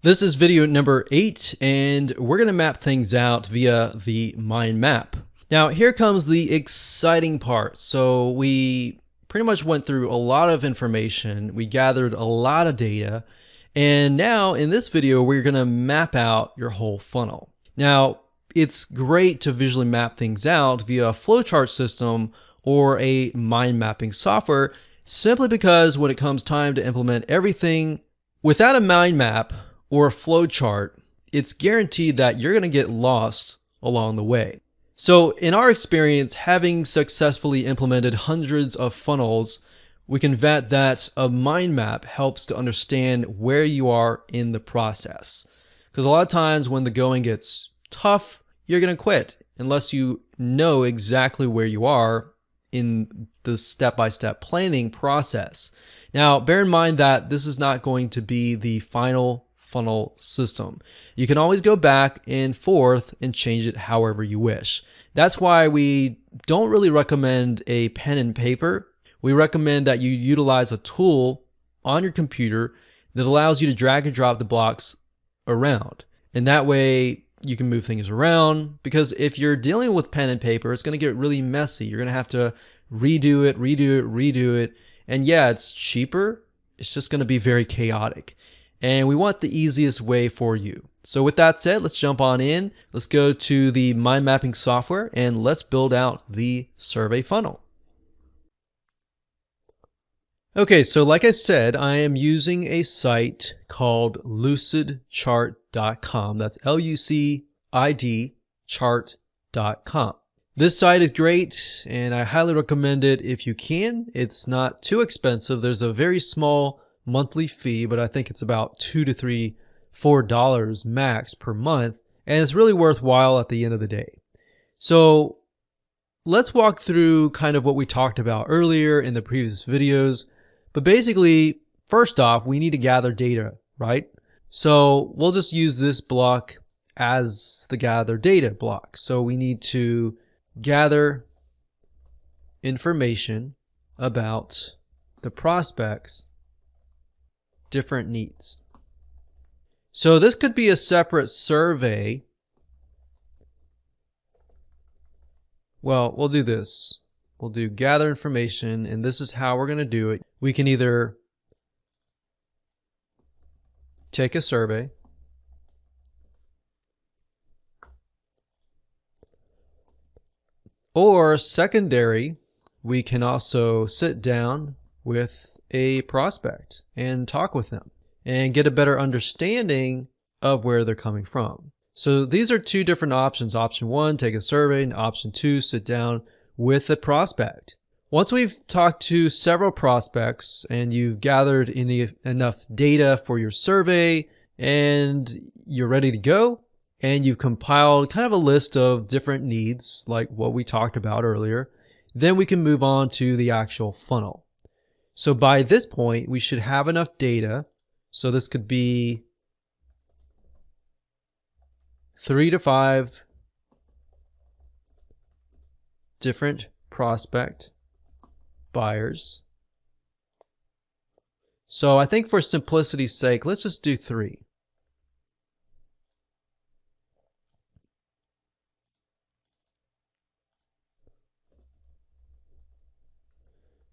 This is video number 8, and we're going to map things out via the mind map. Now, here comes the exciting part. So we pretty much went through a lot of information. We gathered a lot of data. And now in this video, we're going to map out your whole funnel. Now, it's great to visually map things out via a flowchart system or a mind mapping software, simply because when it comes time to implement everything without a mind map or a flowchart, it's guaranteed that you're going to get lost along the way. So in our experience, having successfully implemented hundreds of funnels, we can vet that a mind map helps to understand where you are in the process. Because a lot of times when the going gets tough, you're going to quit unless you know exactly where you are in the step-by-step planning process. Now, bear in mind that this is not going to be the final funnel system. You can always go back and forth and change it however you wish. That's why we don't really recommend a pen and paper. We recommend that you utilize a tool on your computer that allows you to drag and drop the blocks around. And that way you can move things around, because if you're dealing with pen and paper, it's going to get really messy. You're going to have to redo it. And yeah, it's cheaper. It's just going to be very chaotic. And we want the easiest way for you. So with that said, let's jump on in. Let's go to the mind mapping software and let's build out the survey funnel. Okay, so like I said, I am using a site called lucidchart.com. That's Lucid chart.com. This site is great and I highly recommend it if you can. It's not too expensive. There's a very small monthly fee, but I think it's about $2 to $4 max per month, and it's really worthwhile at the end of the day. So let's walk through kind of what we talked about earlier in the previous videos. But basically, first off, we need to gather data, right? So we'll just use this block as the gather data block. So we need to gather information about the prospects' different needs. So this could be a separate survey. Well, we'll do this. We'll do gather information, and this is how we're going to do it. We can either take a survey, or secondary, we can also sit down with a prospect and talk with them and get a better understanding of where they're coming from. So these are two different options. Option 1, take a survey, and option 2, sit down with a prospect. Once we've talked to several prospects and you've gathered enough data for your survey and you're ready to go, and you've compiled kind of a list of different needs like what we talked about earlier, then we can move on to the actual funnel. So by this point, we should have enough data. So this could be 3 to 5 different prospect buyers. So I think for simplicity's sake, let's just do 3.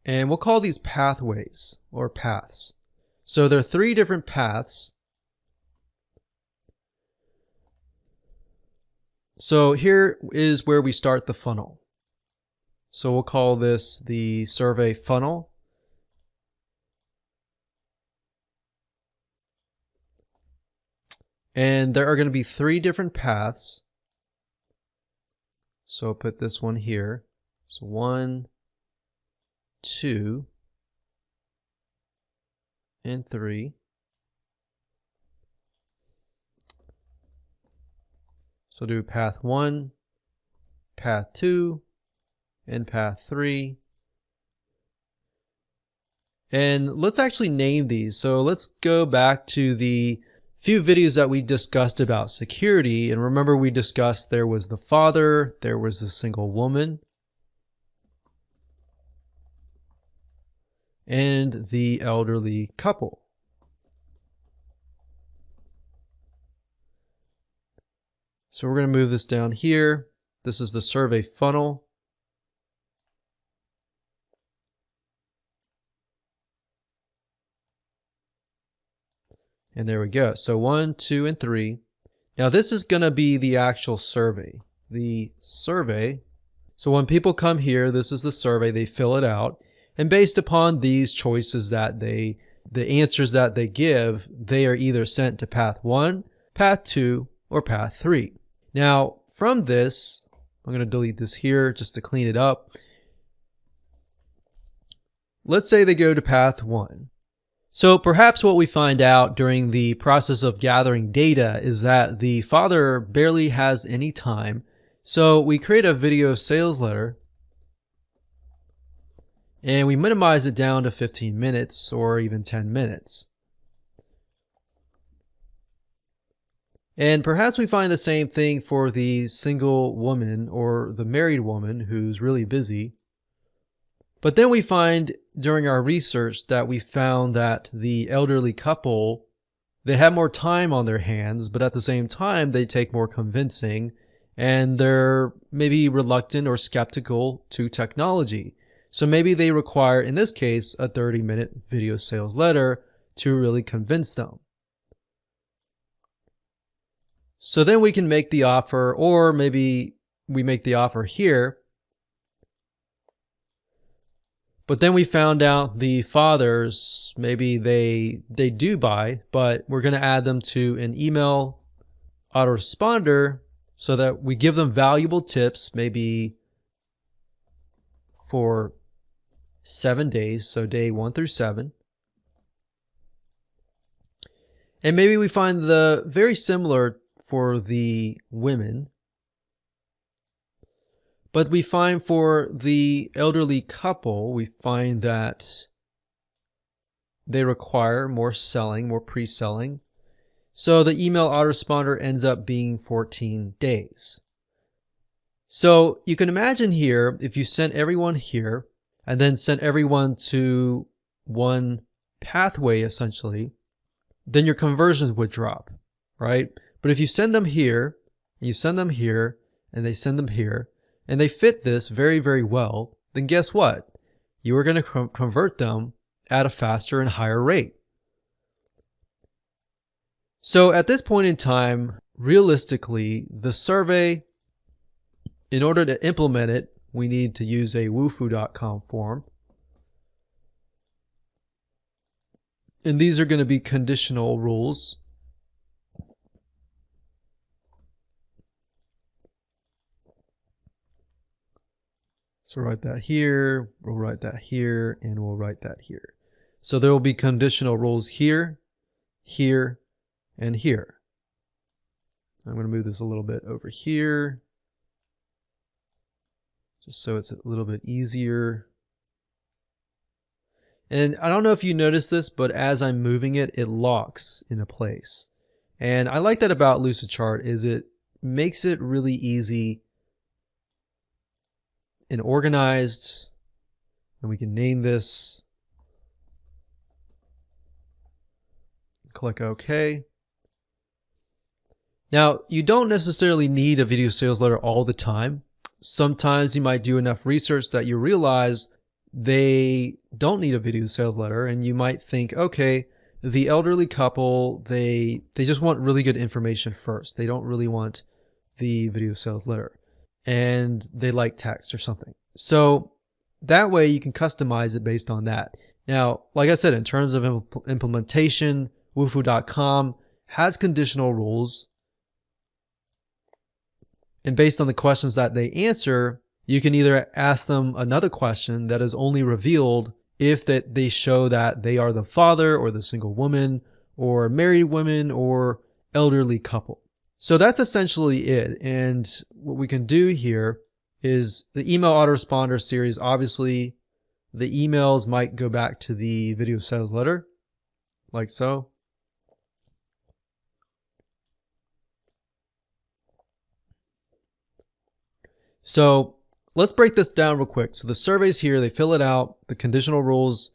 And we'll call these pathways or paths. So there are 3 different paths. So here is where we start the funnel. So we'll call this the survey funnel. And there are going to be 3 different paths. So I'll put this one here. So 1, 2, and 3. So do path 1, path 2, and path 3. And let's actually name these. So let's go back to the few videos that we discussed about security. And remember, we discussed there was the father, there was the single woman, and the elderly couple. So we're going to move this down here. This is the survey funnel. And there we go. So 1, 2, and 3. Now this is going to be the actual survey. The survey. So when people come here, this is the survey. They fill it out. And based upon these choices that the answers that they give, they are either sent to path 1, path 2, or path 3. Now from this, I'm going to delete this here just to clean it up. Let's say they go to path 1. So perhaps what we find out during the process of gathering data is that the father barely has any time. So we create a video sales letter and we minimize it down to 15 minutes or even 10 minutes. And perhaps we find the same thing for the single woman or the married woman who's really busy. But then we find during our research that we found that the elderly couple, they have more time on their hands, but at the same time, they take more convincing and they're maybe reluctant or skeptical to technology. So maybe they require, in this case, a 30-minute video sales letter to really convince them. So then we can make the offer, or maybe we make the offer here. But then we found out the fathers, maybe they do buy, but we're going to add them to an email autoresponder so that we give them valuable tips, maybe for 7 days, so day 1 through 7. And maybe we find the very similar for the women. But we find for the elderly couple, we find that they require more selling, more pre-selling. So the email autoresponder ends up being 14 days. So you can imagine here, if you sent everyone here and then sent everyone to one pathway essentially, then your conversions would drop, right? But if you send them here, and you send them here, and they send them here, and they fit this very, very well, then guess what? You are going to convert them at a faster and higher rate. So at this point in time, realistically, the survey, in order to implement it, we need to use a wufoo.com form. And these are going to be conditional rules. So write that here, we'll write that here, and we'll write that here. So there will be conditional rules here, here, and here. I'm going to move this a little bit over here, just so it's a little bit easier. And I don't know if you noticed this, but as I'm moving it, it locks into place. And I like that about Lucidchart is it makes it really easy and organized, and we can name this. Click OK. Now, you don't necessarily need a video sales letter all the time. Sometimes you might do enough research that you realize they don't need a video sales letter, and you might think, okay, the elderly couple, they just want really good information first. They don't really want the video sales letter, and they like text or something. So that way you can customize it based on that. Now, like I said, in terms of implementation, wufoo.com has conditional rules. And based on the questions that they answer, you can either ask them another question that is only revealed if that they show that they are the father or the single woman or married women or elderly couple. So that's essentially it. And what we can do here is the email autoresponder series. Obviously, the emails might go back to the video sales letter, like so. So let's break this down real quick. So the survey's here, they fill it out, the conditional rules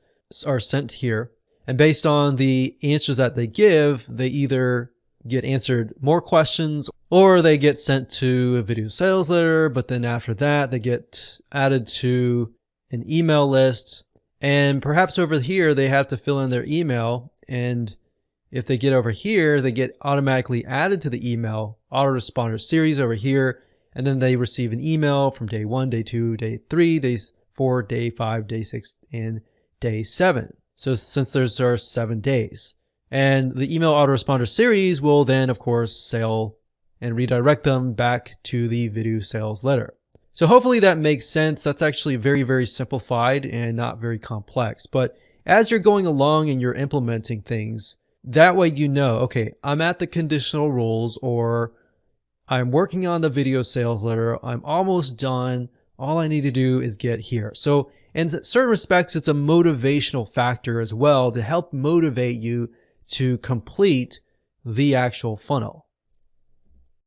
are sent here, and based on the answers that they give, they either get answered more questions, or they get sent to a video sales letter, but then after that they get added to an email list, and perhaps over here they have to fill in their email, and if they get over here, they get automatically added to the email autoresponder series over here, and then they receive an email from day 1, day 2, day 3, day 4, day 5, day 6, and day 7. So since there are 7 days. And the email autoresponder series will then, of course, sell and redirect them back to the video sales letter. So hopefully that makes sense. That's actually very, very simplified and not very complex. But as you're going along and you're implementing things, that way you know, okay, I'm at the conditional rules, or I'm working on the video sales letter, I'm almost done, all I need to do is get here. So in certain respects, it's a motivational factor as well to help motivate you to complete the actual funnel.